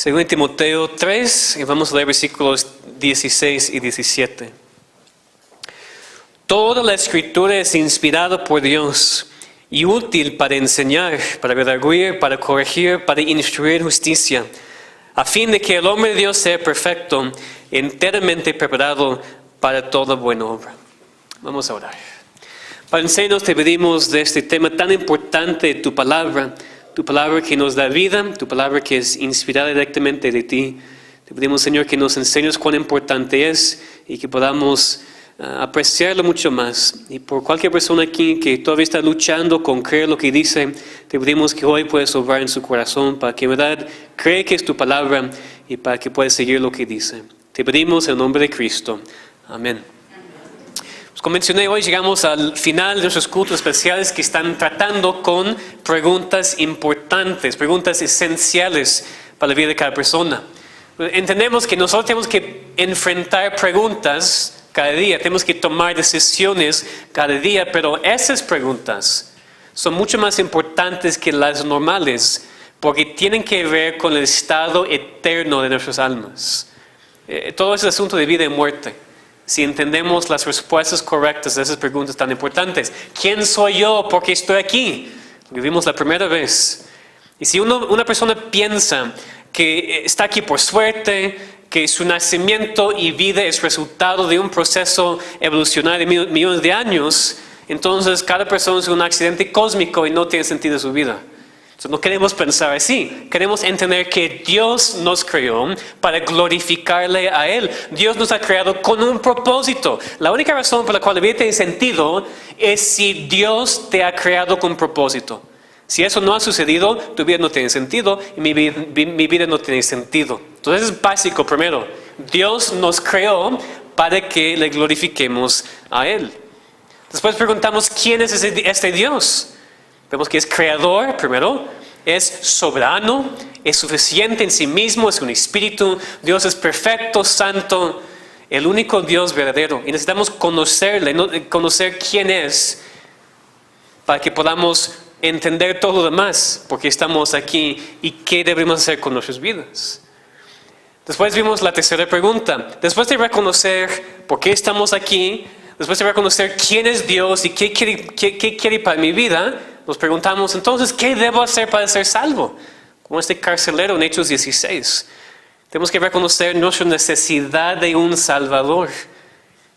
Según Timoteo 3, y vamos a leer versículos 16 y 17. Toda la escritura es inspirada por Dios y útil para enseñar, para redarguir, para corregir, para instruir en justicia, a fin de que el hombre de Dios sea perfecto, enteramente preparado para toda buena obra. Vamos a orar. Padre, enséñanos, te pedimos de este tema tan importante, tu palabra que nos da vida, tu palabra que es inspirada directamente de ti. Te pedimos, Señor, que nos enseñes cuán importante es y que podamos apreciarlo mucho más. Y por cualquier persona aquí que todavía está luchando con creer lo que dice, te pedimos que hoy puedas obrar en su corazón para que en verdad cree que es tu palabra y para que pueda seguir lo que dice. Te pedimos en el nombre de Cristo. Amén. Como mencioné, hoy llegamos al final de nuestros cultos especiales que están tratando con preguntas importantes, preguntas esenciales para la vida de cada persona. Entendemos que nosotros tenemos que enfrentar preguntas cada día, tenemos que tomar decisiones cada día, pero esas preguntas son mucho más importantes que las normales, porque tienen que ver con el estado eterno de nuestras almas. Todo es asunto de vida y muerte. Si entendemos las respuestas correctas a esas preguntas tan importantes. ¿Quién soy yo? ¿Por qué estoy aquí? Lo vimos la primera vez. Y si una persona piensa que está aquí por suerte, que su nacimiento y vida es resultado de un proceso evolucionario de millones de años, entonces cada persona es un accidente cósmico y no tiene sentido su vida. No queremos pensar así, queremos entender que Dios nos creó para glorificarle a Él. Dios nos ha creado con un propósito. La única razón por la cual la vida tiene sentido es si Dios te ha creado con un propósito. Si eso no ha sucedido, tu vida no tiene sentido y mi vida no tiene sentido. Entonces es básico primero. Dios nos creó para que le glorifiquemos a Él. Después preguntamos, ¿quién es este Dios? Vemos que es creador, primero, es soberano, es suficiente en sí mismo, es un espíritu, Dios es perfecto, santo, el único Dios verdadero. Y necesitamos conocerle, conocer quién es, para que podamos entender todo lo demás, porque estamos aquí y qué debemos hacer con nuestras vidas. Después vimos la tercera pregunta. Después de reconocer por qué estamos aquí, después de reconocer quién es Dios y qué quiere para mi vida, nos preguntamos entonces, ¿qué debo hacer para ser salvo? Como este carcelero en Hechos 16. Tenemos que reconocer nuestra necesidad de un Salvador.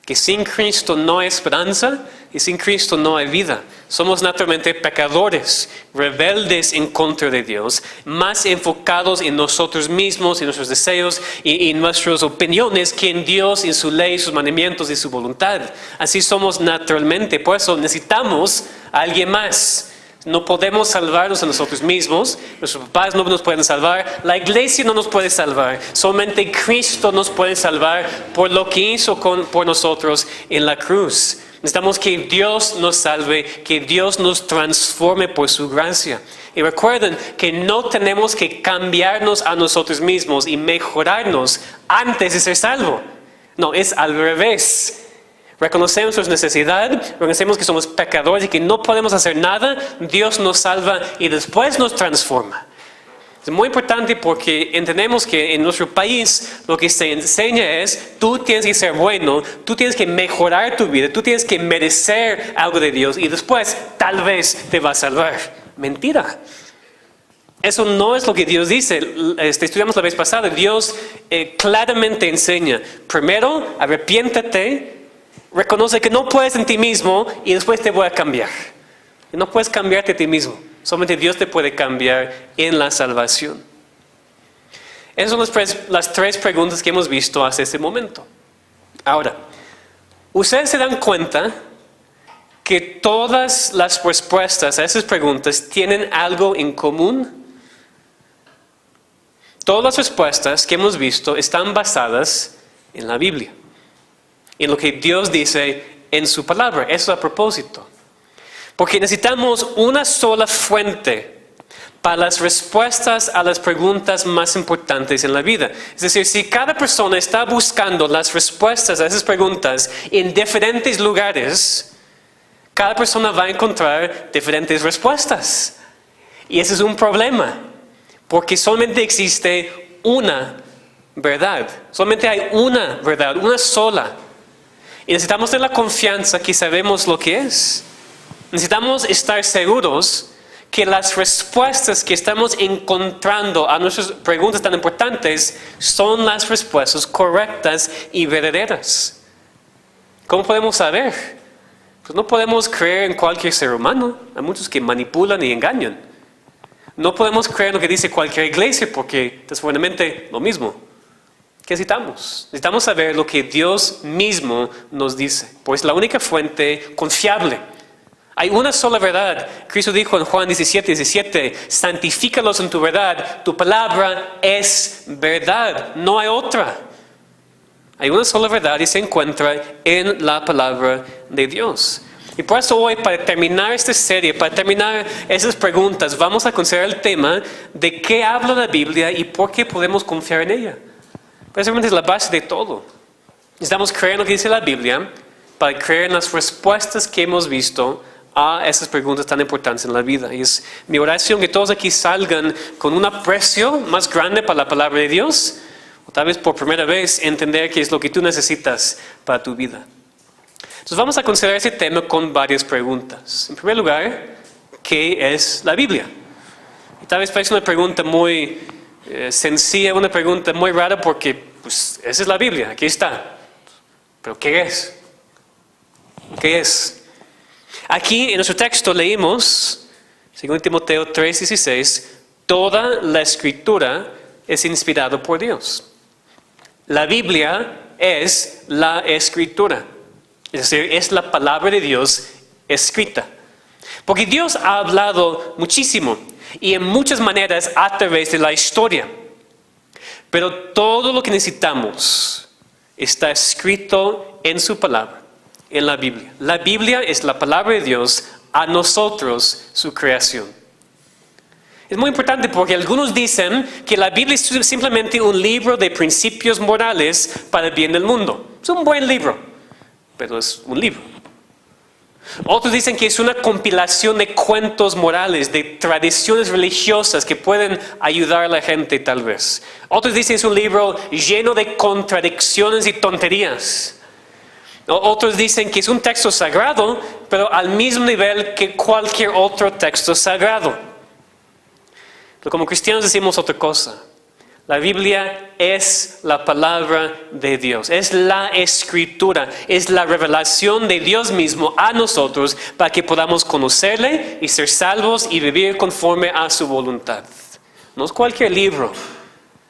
Que sin Cristo no hay esperanza y sin Cristo no hay vida. Somos naturalmente pecadores, rebeldes en contra de Dios, más enfocados en nosotros mismos, en nuestros deseos y nuestras opiniones que en Dios, en su ley, sus mandamientos y su voluntad. Así somos naturalmente, por eso necesitamos a alguien más. No podemos salvarnos a nosotros mismos, nuestros papás no nos pueden salvar, la iglesia no nos puede salvar, solamente Cristo nos puede salvar por lo que hizo por nosotros en la cruz. Necesitamos que Dios nos salve, que Dios nos transforme por su gracia. Y recuerden que no tenemos que cambiarnos a nosotros mismos y mejorarnos antes de ser salvo. No, es al revés. Reconocemos nuestra necesidad, reconocemos que somos pecadores y que no podemos hacer nada, Dios nos salva y después nos transforma. Es muy importante porque entendemos que en nuestro país lo que se enseña es, tú tienes que ser bueno, tú tienes que mejorar tu vida, tú tienes que merecer algo de Dios y después tal vez te va a salvar. Mentira. Eso no es lo que Dios dice. Estudiamos la vez pasada, Dios claramente enseña, primero arrepiéntate, reconoce que no puedes en ti mismo y después te voy a cambiar. No puedes cambiarte a ti mismo. Solamente Dios te puede cambiar en la salvación. Esas son las tres preguntas que hemos visto hasta este momento. Ahora, ¿ustedes se dan cuenta que todas las respuestas a esas preguntas tienen algo en común? Todas las respuestas que hemos visto están basadas en la Biblia. En lo que Dios dice en su palabra. Eso a propósito. Porque necesitamos una sola fuente para las respuestas a las preguntas más importantes en la vida. Es decir, si cada persona está buscando las respuestas a esas preguntas en diferentes lugares, cada persona va a encontrar diferentes respuestas. Y ese es un problema. Porque solamente existe una verdad. Solamente hay una verdad, una sola. Y necesitamos tener la confianza que sabemos lo que es. Necesitamos estar seguros que las respuestas que estamos encontrando a nuestras preguntas tan importantes son las respuestas correctas y verdaderas. ¿Cómo podemos saber? Pues no podemos creer en cualquier ser humano. Hay muchos que manipulan y engañan. No podemos creer en lo que dice cualquier iglesia porque es fuertemente lo mismo. ¿Qué necesitamos? Necesitamos saber lo que Dios mismo nos dice, pues es la única fuente confiable. Hay una sola verdad. Cristo dijo en Juan 17:17, santifícalos en tu verdad, tu palabra es verdad, no hay otra. Hay una sola verdad y se encuentra en la palabra de Dios. Y por eso hoy, para terminar esta serie, para terminar esas preguntas, vamos a considerar el tema de qué habla la Biblia y por qué podemos confiar en ella. Precisamente es la base de todo. Necesitamos creer en lo que dice la Biblia para creer en las respuestas que hemos visto a esas preguntas tan importantes en la vida. Y es mi oración que todos aquí salgan con un aprecio más grande para la palabra de Dios, o tal vez por primera vez entender qué es lo que tú necesitas para tu vida. Entonces vamos a considerar ese tema con varias preguntas. En primer lugar, ¿qué es la Biblia? Y tal vez parece una pregunta muy sencilla, una pregunta muy rara porque pues, esa es la Biblia, aquí está. Pero ¿qué es? ¿Qué es? Aquí en nuestro texto leímos, según Timoteo 3:16, toda la escritura es inspirada por Dios. La Biblia es la escritura. Es decir, es la palabra de Dios escrita. Porque Dios ha hablado muchísimo y en muchas maneras a través de la historia. Pero todo lo que necesitamos está escrito en su palabra, en la Biblia. La Biblia es la palabra de Dios a nosotros, su creación. Es muy importante porque algunos dicen que la Biblia es simplemente un libro de principios morales para el bien del mundo. Es un buen libro, pero es un libro. Otros dicen que es una compilación de cuentos morales, de tradiciones religiosas que pueden ayudar a la gente tal vez. Otros dicen que es un libro lleno de contradicciones y tonterías. Otros dicen que es un texto sagrado, pero al mismo nivel que cualquier otro texto sagrado. Pero como cristianos decimos otra cosa. La Biblia es la palabra de Dios, es la escritura, es la revelación de Dios mismo a nosotros para que podamos conocerle y ser salvos y vivir conforme a su voluntad. No es cualquier libro,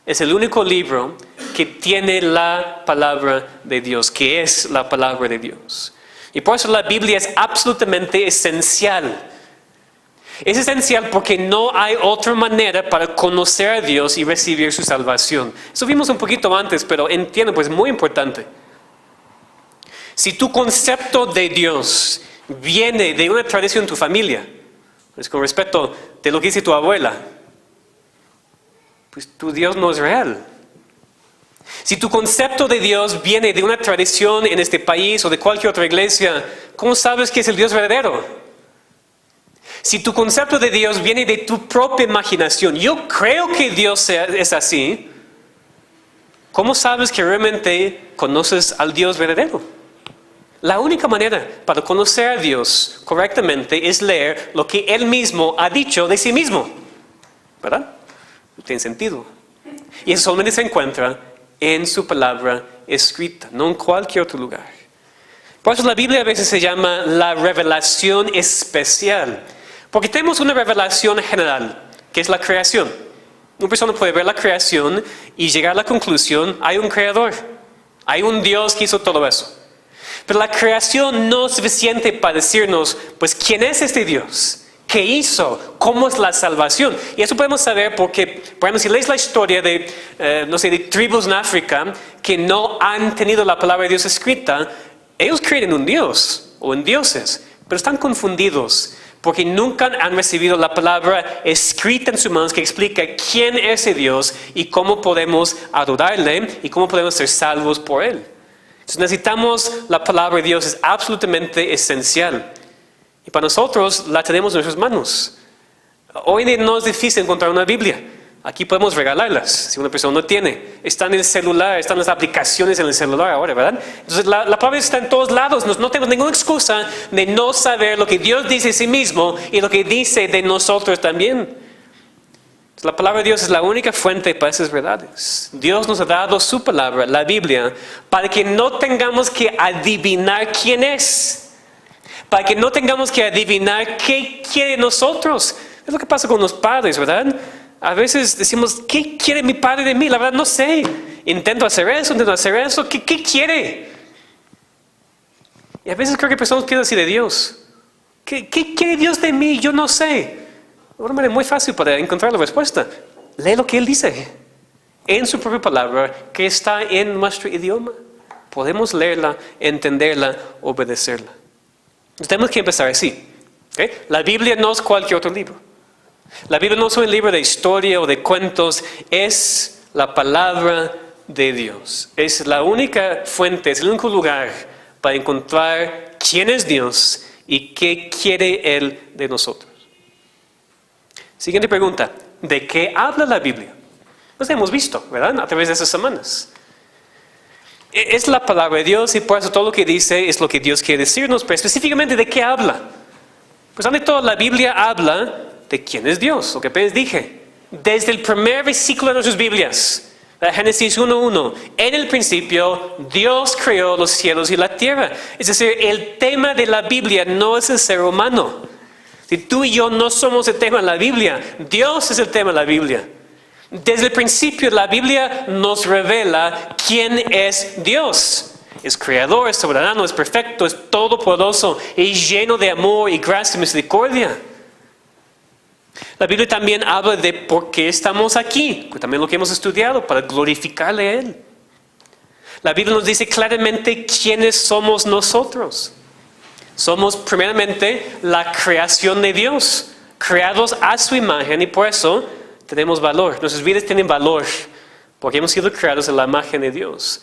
es el único libro que tiene la palabra de Dios, que es la palabra de Dios. Y por eso la Biblia es absolutamente esencial. Es esencial porque no hay otra manera para conocer a Dios y recibir su salvación. Eso vimos un poquito antes, pero entiendo, pues es muy importante. Si tu concepto de Dios viene de una tradición en tu familia, pues con respecto de lo que dice tu abuela, pues tu Dios no es real. Si tu concepto de Dios viene de una tradición en este país o de cualquier otra iglesia, ¿cómo sabes que es el Dios verdadero? Si tu concepto de Dios viene de tu propia imaginación, yo creo que Dios es así, ¿cómo sabes que realmente conoces al Dios verdadero? La única manera para conocer a Dios correctamente es leer lo que Él mismo ha dicho de sí mismo, ¿verdad? No tiene sentido. Y eso solamente se encuentra en su palabra escrita, no en cualquier otro lugar. Por eso la Biblia a veces se llama la revelación especial. Porque tenemos una revelación general, que es la creación. Una persona puede ver la creación y llegar a la conclusión, hay un creador, hay un Dios que hizo todo eso. Pero la creación no es suficiente para decirnos, pues, ¿quién es este Dios? ¿Qué hizo? ¿Cómo es la salvación? Y eso podemos saber porque, por ejemplo, si lees la historia de, de tribus en África que no han tenido la palabra de Dios escrita, ellos creen en un Dios o en dioses, pero están confundidos. Porque nunca han recibido la palabra escrita en sus manos que explica quién es ese Dios y cómo podemos adorarle y cómo podemos ser salvos por Él. Entonces necesitamos la palabra de Dios, es absolutamente esencial. Y para nosotros la tenemos en nuestras manos. Hoy en día no es difícil encontrar una Biblia. Aquí podemos regalarlas si una persona no tiene. Está en el celular, están las aplicaciones en el celular ahora, ¿verdad? Entonces la palabra está en todos lados. No tenemos ninguna excusa de no saber lo que Dios dice de sí mismo y lo que dice de nosotros también. Entonces, la palabra de Dios es la única fuente para esas verdades. Dios nos ha dado su palabra, la Biblia, para que no tengamos que adivinar quién es. Para que no tengamos que adivinar qué quiere de nosotros. Es lo que pasa con los padres, ¿verdad? A veces decimos, ¿qué quiere mi padre de mí? La verdad no sé. Intento hacer eso. ¿Qué quiere? Y a veces creo que personas piensan así de Dios. ¿Qué quiere Dios de mí? Yo no sé. Una manera muy fácil para encontrar la respuesta. Lee lo que Él dice. En su propia palabra, que está en nuestro idioma. Podemos leerla, entenderla, obedecerla. Entonces tenemos que empezar así. ¿Okay? La Biblia no es cualquier otro libro. La Biblia no es un libro de historia o de cuentos, es la palabra de Dios. Es la única fuente, es el único lugar para encontrar quién es Dios y qué quiere Él de nosotros. Siguiente pregunta, ¿de qué habla la Biblia? Pues hemos visto, ¿verdad? A través de esas semanas. Es la palabra de Dios y por eso todo lo que dice es lo que Dios quiere decirnos, pero específicamente ¿de qué habla? Pues ante todo la Biblia habla de quién es Dios, lo que apenas dije. Desde el primer versículo de nuestras Biblias, Génesis 1:1, en el principio Dios creó los cielos y la tierra. Es decir, el tema de la Biblia no es el ser humano. Si tú y yo no somos el tema de la Biblia, Dios es el tema de la Biblia. Desde el principio la Biblia nos revela quién es Dios. Es creador, es soberano, es perfecto, es todopoderoso, es lleno de amor y gracia y misericordia. La Biblia también habla de por qué estamos aquí, también lo que hemos estudiado, para glorificarle a Él. La Biblia nos dice claramente quiénes somos nosotros. Somos primeramente la creación de Dios, creados a su imagen y por eso tenemos valor. Nuestras vidas tienen valor porque hemos sido creados en la imagen de Dios.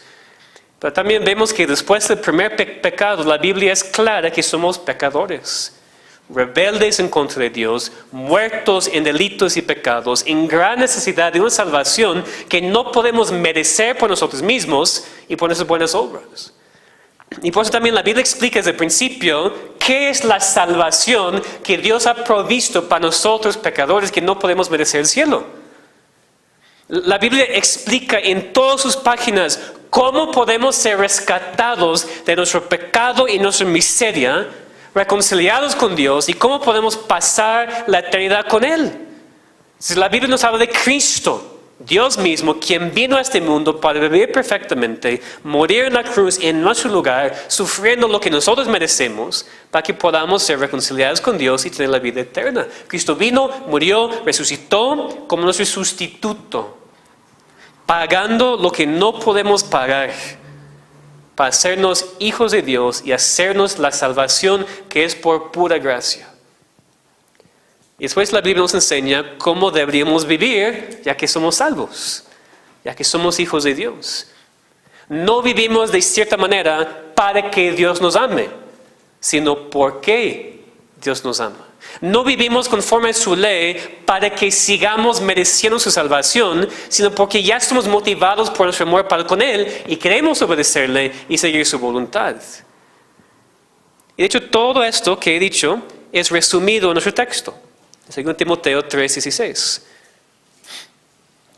Pero también vemos que después del primer pecado, la Biblia es clara que somos pecadores. Rebeldes en contra de Dios, muertos en delitos y pecados, en gran necesidad de una salvación que no podemos merecer por nosotros mismos y por nuestras buenas obras. Y por eso también la Biblia explica desde el principio qué es la salvación que Dios ha provisto para nosotros pecadores que no podemos merecer el cielo. La Biblia explica en todas sus páginas cómo podemos ser rescatados de nuestro pecado y nuestra miseria, reconciliados con Dios y cómo podemos pasar la eternidad con Él. La Biblia nos habla de Cristo, Dios mismo, quien vino a este mundo para vivir perfectamente, morir en la cruz en nuestro lugar, sufriendo lo que nosotros merecemos, para que podamos ser reconciliados con Dios y tener la vida eterna. Cristo vino, murió, resucitó como nuestro sustituto, pagando lo que no podemos pagar, para hacernos hijos de Dios y hacernos la salvación que es por pura gracia. Y después la Biblia nos enseña cómo deberíamos vivir ya que somos salvos, ya que somos hijos de Dios. No vivimos de cierta manera para que Dios nos ame, sino porque Dios nos ama. No vivimos conforme a su ley para que sigamos mereciendo su salvación, sino porque ya estamos motivados por nuestro amor para con Él y queremos obedecerle y seguir su voluntad. Y de hecho todo esto que he dicho es resumido en nuestro texto. En 2 Timoteo 3:16.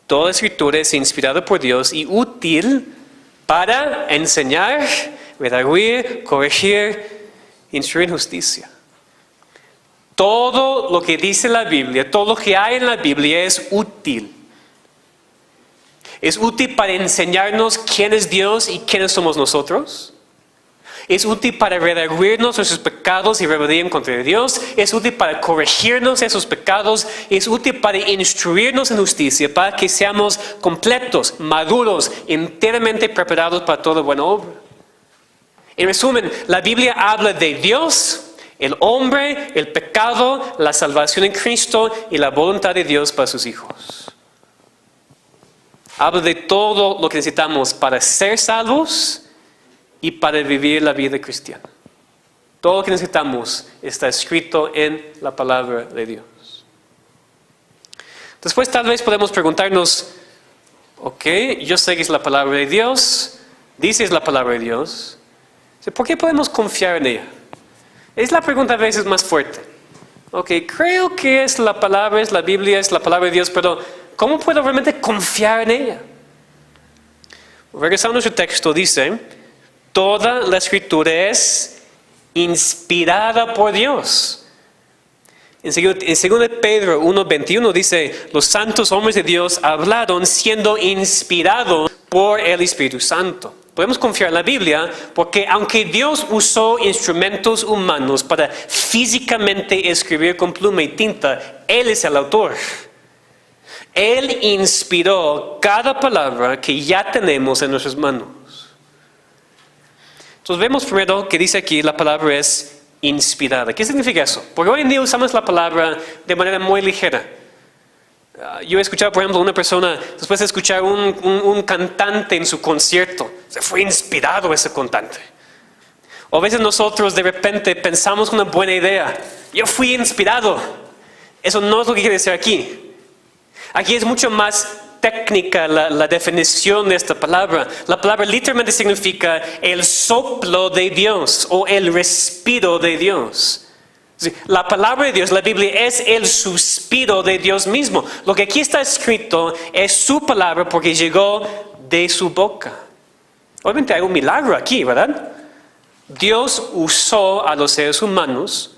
Toda escritura es inspirada por Dios y útil para enseñar, redarguir, corregir, instruir en justicia. Todo lo que dice la Biblia, todo lo que hay en la Biblia es útil. Es útil para enseñarnos quién es Dios y quiénes somos nosotros. Es útil para redarguirnos nuestros pecados y rebeldía en contra de Dios. Es útil para corregirnos esos pecados. Es útil para instruirnos en justicia, para que seamos completos, maduros, enteramente preparados para toda buena obra. En resumen, la Biblia habla de Dios, el hombre, el pecado, la salvación en Cristo y la voluntad de Dios para sus hijos. Habla de todo lo que necesitamos para ser salvos y para vivir la vida cristiana. Todo lo que necesitamos está escrito en la palabra de Dios. Después tal vez podemos preguntarnos, ok, yo sé que es la palabra de Dios, dice es la palabra de Dios, ¿por qué podemos confiar en ella? Es la pregunta a veces más fuerte. Ok, creo que es la palabra, es la Biblia, es la palabra de Dios, pero ¿cómo puedo realmente confiar en ella? Regresando a nuestro texto, dice, toda la escritura es inspirada por Dios. En 2 Pedro 1:21 dice, los santos hombres de Dios hablaron siendo inspirados por el Espíritu Santo. Podemos confiar en la Biblia porque aunque Dios usó instrumentos humanos para físicamente escribir con pluma y tinta, Él es el autor. Él inspiró cada palabra que ya tenemos en nuestras manos. Entonces vemos primero que dice aquí la palabra es inspirada. ¿Qué significa eso? Porque hoy en día usamos la palabra de manera muy ligera. Yo he escuchado, por ejemplo, una persona, después de escuchar un cantante en su concierto, se fue inspirado ese cantante. O a veces nosotros de repente pensamos una buena idea. Yo fui inspirado. Eso no es lo que quiere decir aquí. Aquí es mucho más técnica la definición de esta palabra. La palabra literalmente significa el soplo de Dios o el respiro de Dios. La palabra de Dios, la Biblia, es el suspiro de Dios mismo. Lo que aquí está escrito es su palabra porque llegó de su boca. Obviamente hay un milagro aquí, ¿verdad? Dios usó a los seres humanos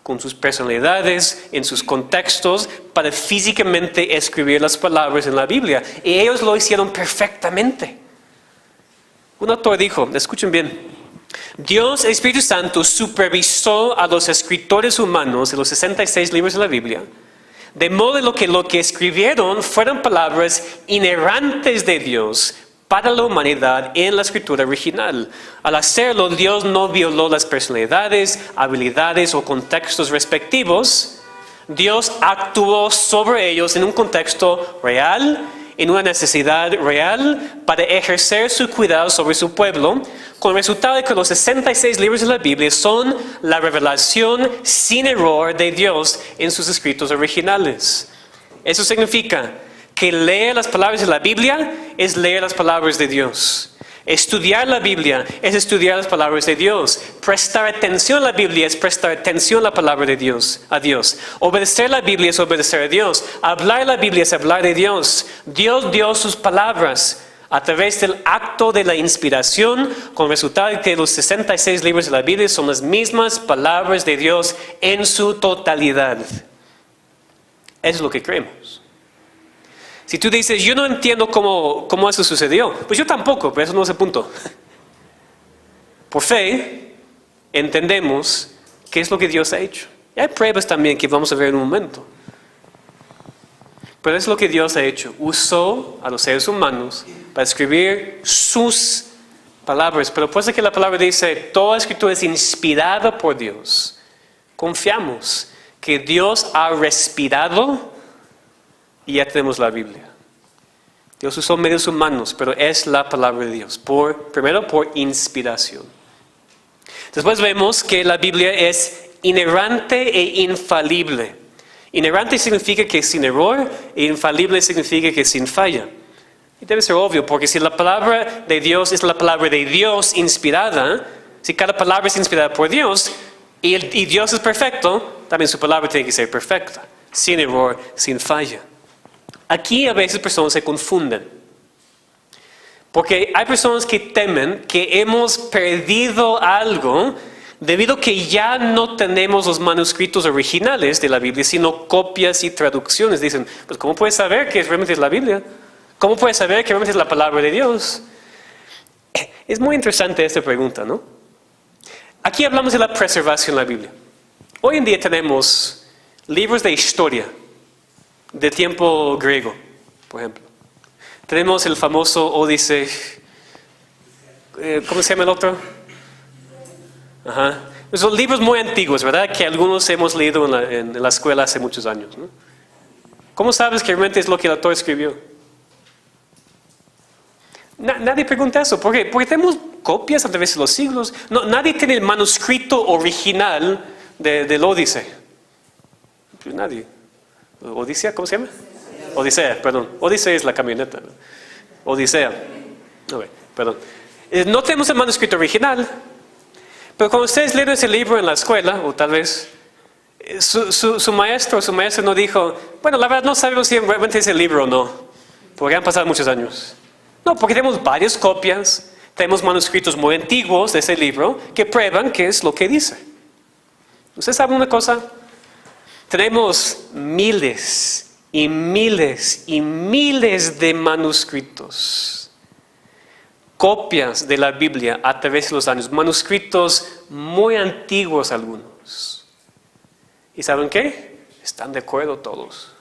con sus personalidades, en sus contextos, para físicamente escribir las palabras en la Biblia. Y ellos lo hicieron perfectamente. Un autor dijo, escuchen bien, Dios, el Espíritu Santo, supervisó a los escritores humanos de los 66 libros de la Biblia, de modo que lo que escribieron fueran palabras inerrantes de Dios para la humanidad en la escritura original. Al hacerlo, Dios no violó las personalidades, habilidades o contextos respectivos. Dios actuó sobre ellos en un contexto real, en una necesidad real, para ejercer su cuidado sobre su pueblo, con el resultado de que los 66 libros de la Biblia son la revelación sin error de Dios en sus escritos originales. Eso significa que leer las palabras de la Biblia es leer las palabras de Dios. Estudiar la Biblia es estudiar las palabras de Dios. Prestar atención a la Biblia es prestar atención a la palabra de Dios, a Dios. Obedecer la Biblia es obedecer a Dios. Hablar la Biblia es hablar de Dios. Dios dio sus palabras a través del acto de la inspiración, con el resultado de que los 66 libros de la Biblia son las mismas palabras de Dios en su totalidad. Eso es lo que creemos. Si tú dices, yo no entiendo cómo eso sucedió, pues yo tampoco, pero eso no es el punto. Por fe, entendemos qué es lo que Dios ha hecho. Y hay pruebas también que vamos a ver en un momento. Pero es lo que Dios ha hecho. Usó a los seres humanos para escribir sus palabras. Pero por eso que la palabra dice, toda escritura es inspirada por Dios. Confiamos que Dios ha respirado y ya tenemos la Biblia. Dios usó medios humanos, pero es la palabra de Dios. Primero por inspiración. Después vemos que la Biblia es inerrante e infalible. Inerrante significa que es sin error e infalible significa que es sin falla. Y debe ser obvio, porque si la palabra de Dios es la palabra de Dios inspirada, si cada palabra es inspirada por Dios y Dios es perfecto, también su palabra tiene que ser perfecta, sin error, sin falla. Aquí a veces personas se confunden, porque hay personas que temen que hemos perdido algo debido a que ya no tenemos los manuscritos originales de la Biblia, sino copias y traducciones. Dicen, pues ¿cómo puedes saber que realmente es la Biblia? ¿Cómo puedes saber que realmente es la palabra de Dios? Es muy interesante esta pregunta, ¿no? Aquí hablamos de la preservación de la Biblia. Hoy en día tenemos libros de historia de tiempo griego, por ejemplo. Tenemos el famoso Odisea. ¿Cómo se llama el otro? Ajá. Son libros muy antiguos, ¿verdad? Que algunos hemos leído en la escuela hace muchos años, ¿no? ¿Cómo sabes que realmente es lo que el autor escribió? Nadie pregunta eso. ¿Por qué? Porque tenemos copias a través de los siglos. Nadie tiene el manuscrito original del Odisea. Pues nadie. ¿Odisea? ¿Cómo se llama? Odisea, perdón. Odisea es la camioneta, ¿no? Odisea. Okay, perdón. No tenemos el manuscrito original, pero cuando ustedes leen ese libro en la escuela, o tal vez su maestro o su maestra no dijo, bueno, la verdad no sabemos si realmente es el libro o no, porque han pasado muchos años. No, porque tenemos varias copias, tenemos manuscritos muy antiguos de ese libro que prueban qué es lo que dice. ¿Ustedes saben una cosa? Tenemos miles y miles y miles de manuscritos, copias de la Biblia a través de los años, manuscritos muy antiguos algunos. ¿Y saben qué? Están de acuerdo todos.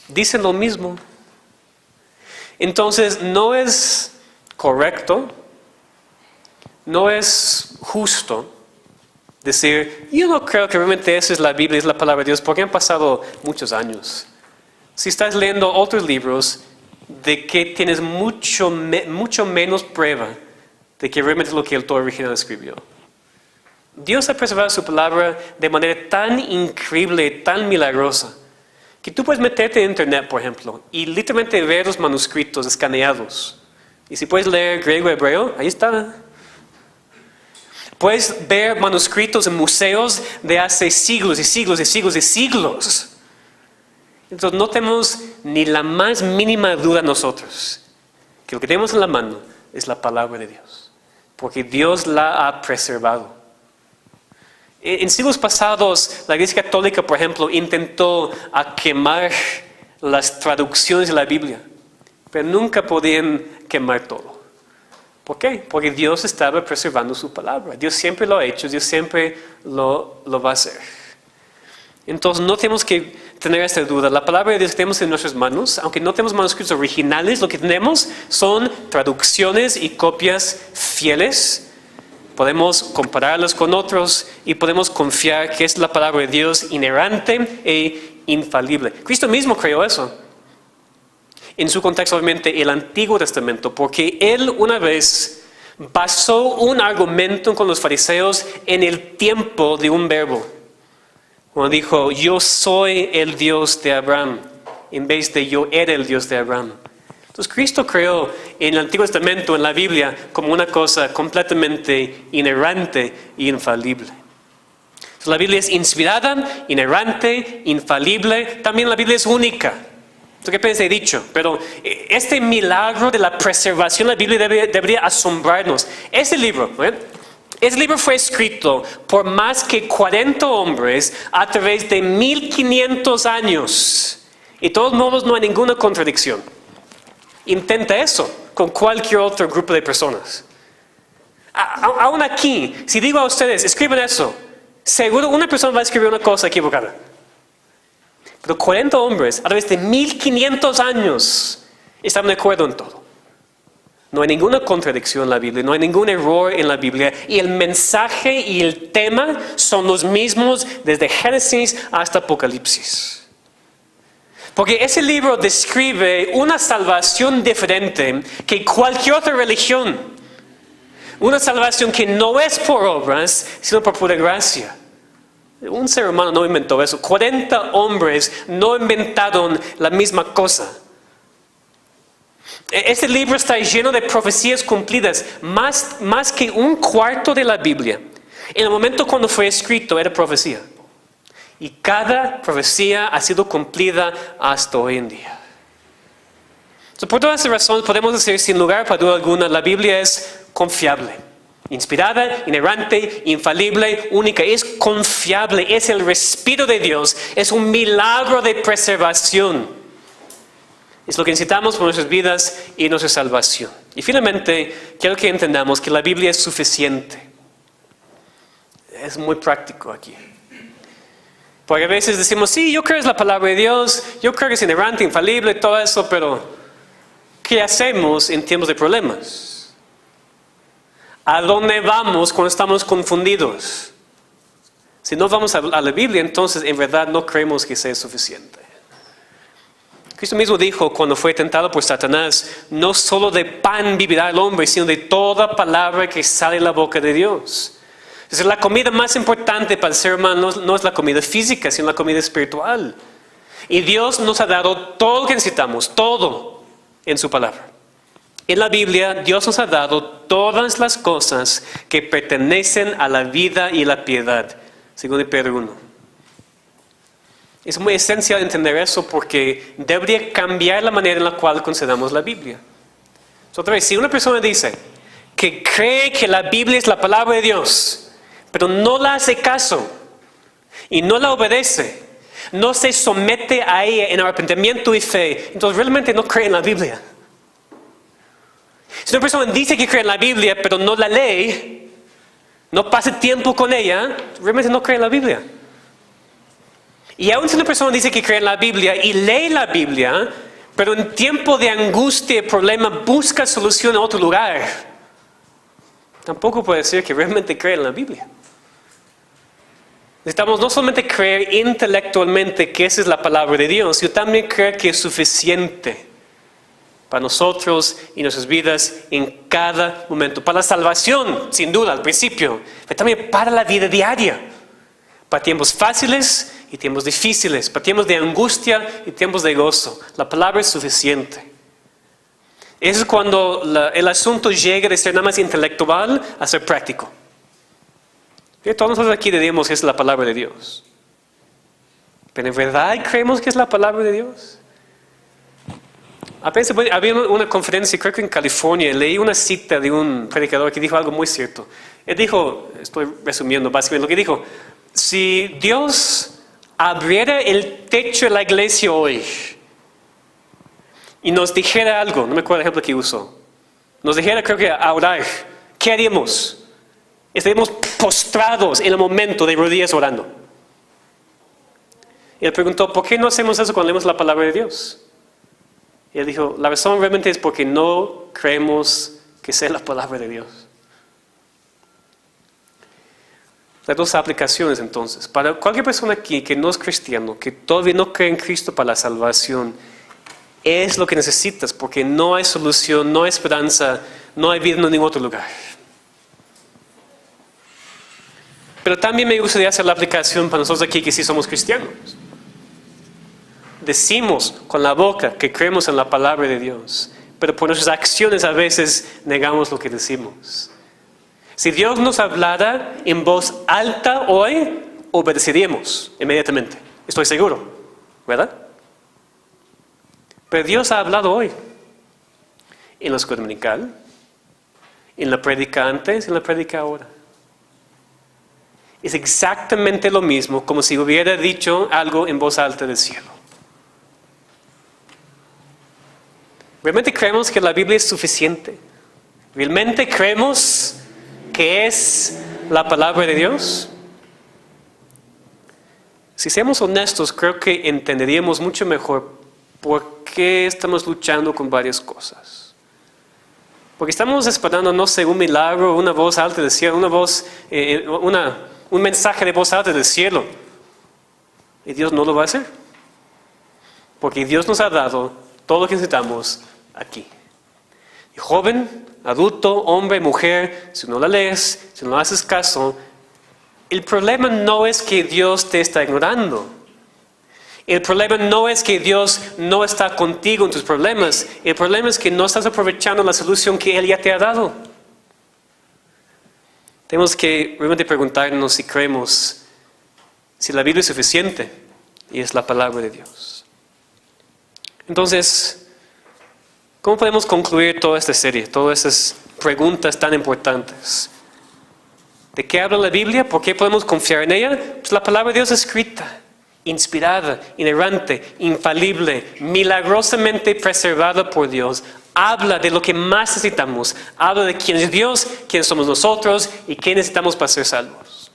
Dicen lo mismo. Entonces no es correcto, no es justo decir, yo no creo que realmente esa es la Biblia, es la palabra de Dios, porque han pasado muchos años. Si estás leyendo otros libros de que tienes mucho menos prueba de que realmente es lo que el autor original escribió. Dios ha preservado su palabra de manera tan increíble, tan milagrosa, que tú puedes meterte en internet, por ejemplo, y literalmente ver los manuscritos escaneados. Y si puedes leer griego, hebreo, ahí está. Puedes ver manuscritos en museos de hace siglos y siglos y siglos y siglos. Entonces no tenemos ni la más mínima duda nosotros que lo que tenemos en la mano es la palabra de Dios, porque Dios la ha preservado. En siglos pasados, la Iglesia Católica, por ejemplo, intentó quemar las traducciones de la Biblia, pero nunca podían quemar todo. ¿Por qué? Porque Dios estaba preservando su palabra. Dios siempre lo ha hecho, Dios siempre lo va a hacer. Entonces no tenemos que tener esta duda. La palabra de Dios que tenemos en nuestras manos, aunque no tenemos manuscritos originales, lo que tenemos son traducciones y copias fieles. Podemos compararlas con otros y podemos confiar que es la palabra de Dios inerrante e infalible. Cristo mismo creó eso. En su contexto, obviamente, el Antiguo Testamento, porque Él una vez basó un argumento con los fariseos en el tiempo de un verbo. Cuando dijo, yo soy el Dios de Abraham, en vez de yo era el Dios de Abraham. Entonces Cristo creó en el Antiguo Testamento, en la Biblia, como una cosa completamente inerrante e infalible. Entonces, la Biblia es inspirada, inerrante, infalible. También la Biblia es única. ¿Qué pensé? He dicho, pero este milagro de la preservación de la Biblia debería asombrarnos. Ese libro fue escrito por más que 40 hombres a través de 1500 años. Y de todos modos no hay ninguna contradicción. Intenta eso con cualquier otro grupo de personas. Aún aquí, si digo a ustedes, escriban eso, seguro una persona va a escribir una cosa equivocada. Pero 40 hombres, a través de 1500 años, están de acuerdo en todo. No hay ninguna contradicción en la Biblia, no hay ningún error en la Biblia. Y el mensaje y el tema son los mismos desde Génesis hasta Apocalipsis. Porque ese libro describe una salvación diferente que cualquier otra religión. Una salvación que no es por obras, sino por pura gracia. Un ser humano no inventó eso. 40 hombres no inventaron la misma cosa. Este libro está lleno de profecías cumplidas, más que un cuarto de la Biblia. En el momento cuando fue escrito era profecía. Y cada profecía ha sido cumplida hasta hoy en día. Entonces, por todas esas razones podemos decir sin lugar para duda alguna, la Biblia es confiable. Inspirada, inerrante, infalible, única, es confiable, es el respiro de Dios, es un milagro de preservación. Es lo que necesitamos para nuestras vidas y nuestra salvación. Y finalmente, quiero que entendamos que la Biblia es suficiente. Es muy práctico aquí. Porque a veces decimos, sí, yo creo que es la palabra de Dios, yo creo que es inerrante, infalible, todo eso, pero ¿qué hacemos en tiempos de problemas? ¿A dónde vamos cuando estamos confundidos? Si no vamos a la Biblia, entonces en verdad no creemos que sea suficiente. Cristo mismo dijo cuando fue tentado por Satanás, no solo de pan vivirá el hombre, sino de toda palabra que sale de la boca de Dios. Entonces la comida más importante para el ser humano no es la comida física, sino la comida espiritual. Y Dios nos ha dado todo lo que necesitamos, todo en su palabra. En la Biblia, Dios nos ha dado todas las cosas que pertenecen a la vida y la piedad, según Pedro 1. Es muy esencial entender eso porque debería cambiar la manera en la cual consideramos la Biblia. Otra vez, si una persona dice que cree que la Biblia es la palabra de Dios, pero no la hace caso y no la obedece, no se somete a ella en arrepentimiento y fe, entonces realmente no cree en la Biblia. Si una persona dice que cree en la Biblia, pero no la lee, no pasa tiempo con ella, realmente no cree en la Biblia. Y aun si una persona dice que cree en la Biblia y lee la Biblia, pero en tiempo de angustia y problema busca solución en otro lugar, tampoco puede decir que realmente cree en la Biblia. Necesitamos no solamente creer intelectualmente que esa es la palabra de Dios, sino también creer que es suficiente para nosotros y nuestras vidas en cada momento. Para la salvación, sin duda, al principio, pero también para la vida diaria. Para tiempos fáciles y tiempos difíciles, para tiempos de angustia y tiempos de gozo. La palabra es suficiente. Eso es cuando el asunto llega de ser nada más intelectual a ser práctico. Y todos nosotros aquí diríamos que es la palabra de Dios. Pero ¿en verdad creemos que es la palabra de Dios? Apenas había una conferencia, creo que en California, leí una cita de un predicador que dijo algo muy cierto. Él dijo, estoy resumiendo básicamente lo que dijo, si Dios abriera el techo de la iglesia hoy y nos dijera algo, no me acuerdo el ejemplo que usó, nos dijera, creo que a orar, ¿qué haríamos? Estaríamos postrados en el momento de rodillas orando. Y él preguntó, ¿por qué no hacemos eso cuando leemos la palabra de Dios? Y él dijo, la razón realmente es porque no creemos que sea la palabra de Dios. Hay dos aplicaciones entonces. Para cualquier persona aquí que no es cristiano, que todavía no cree en Cristo para la salvación, es lo que necesitas porque no hay solución, no hay esperanza, no hay vida en ningún otro lugar. Pero también me gustaría hacer la aplicación para nosotros aquí que sí somos cristianos. Decimos con la boca que creemos en la palabra de Dios, pero por nuestras acciones a veces negamos lo que decimos. Si Dios nos hablara en voz alta hoy, obedeceríamos inmediatamente. Estoy seguro, ¿verdad? Pero Dios ha hablado hoy. En la escuela dominical, en la prédica antes, en la prédica ahora. Es exactamente lo mismo como si hubiera dicho algo en voz alta del cielo. ¿Realmente creemos que la Biblia es suficiente? ¿Realmente creemos que es la palabra de Dios? Si seamos honestos, creo que entenderíamos mucho mejor por qué estamos luchando con varias cosas. Porque estamos esperando, no sé, un milagro, una voz alta del cielo, un mensaje de voz alta del cielo. Y Dios no lo va a hacer. Porque Dios nos ha dado todo lo que necesitamos aquí. Y joven, adulto, hombre, mujer, si no la lees, si no haces caso, el problema no es que Dios te está ignorando. El problema no es que Dios no está contigo en tus problemas. El problema es que no estás aprovechando la solución que Él ya te ha dado. Tenemos que realmente preguntarnos si creemos, si la Biblia es suficiente y es la palabra de Dios. Entonces, ¿cómo podemos concluir toda esta serie? Todas esas preguntas tan importantes. ¿De qué habla la Biblia? ¿Por qué podemos confiar en ella? Pues la palabra de Dios es escrita, inspirada, inerrante, infalible, milagrosamente preservada por Dios. Habla de lo que más necesitamos. Habla de quién es Dios, quién somos nosotros y qué necesitamos para ser salvos.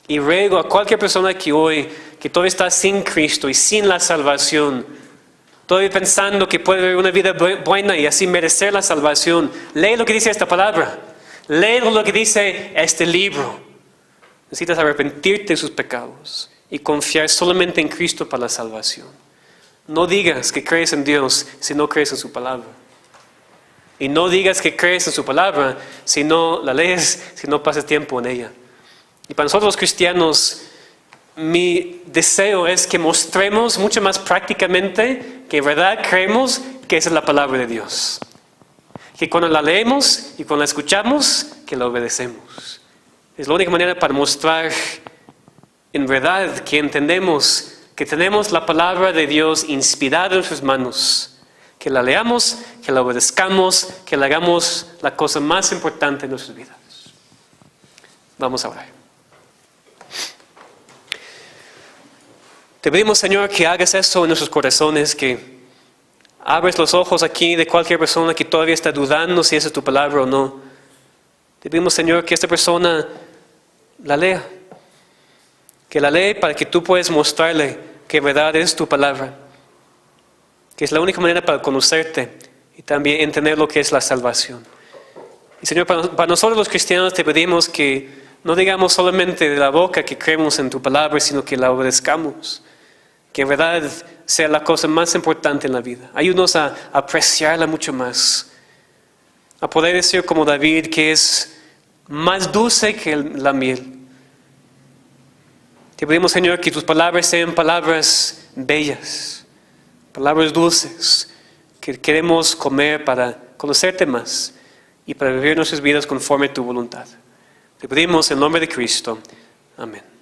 Y ruego a cualquier persona que hoy, que todavía está sin Cristo y sin la salvación, todavía pensando que puede vivir una vida buena y así merecer la salvación, lee lo que dice esta palabra. Lee lo que dice este libro. Necesitas arrepentirte de sus pecados y confiar solamente en Cristo para la salvación. No digas que crees en Dios si no crees en su palabra. Y no digas que crees en su palabra si no la lees, si no pasas tiempo en ella. Y para nosotros los cristianos, mi deseo es que mostremos mucho más prácticamente que en verdad creemos que esa es la palabra de Dios. Que cuando la leemos y cuando la escuchamos, que la obedecemos. Es la única manera para mostrar en verdad que entendemos que tenemos la palabra de Dios inspirada en sus manos. Que la leamos, que la obedezcamos, que la hagamos la cosa más importante en nuestras vidas. Vamos a orar. Te pedimos, Señor, que hagas eso en nuestros corazones, que abres los ojos aquí de cualquier persona que todavía está dudando si esa es tu palabra o no. Te pedimos, Señor, que esta persona la lea. Que la lea para que tú puedas mostrarle que en verdad es tu palabra. Que es la única manera para conocerte y también entender lo que es la salvación. Y Señor, para nosotros los cristianos te pedimos que no digamos solamente de la boca que creemos en tu palabra, sino que la obedezcamos. Que en verdad sea la cosa más importante en la vida. Ayúdanos a apreciarla mucho más. A poder decir como David que es más dulce que la miel. Te pedimos, Señor, que tus palabras sean palabras bellas, palabras dulces, que queremos comer para conocerte más y para vivir nuestras vidas conforme a tu voluntad. Te pedimos en nombre de Cristo. Amén.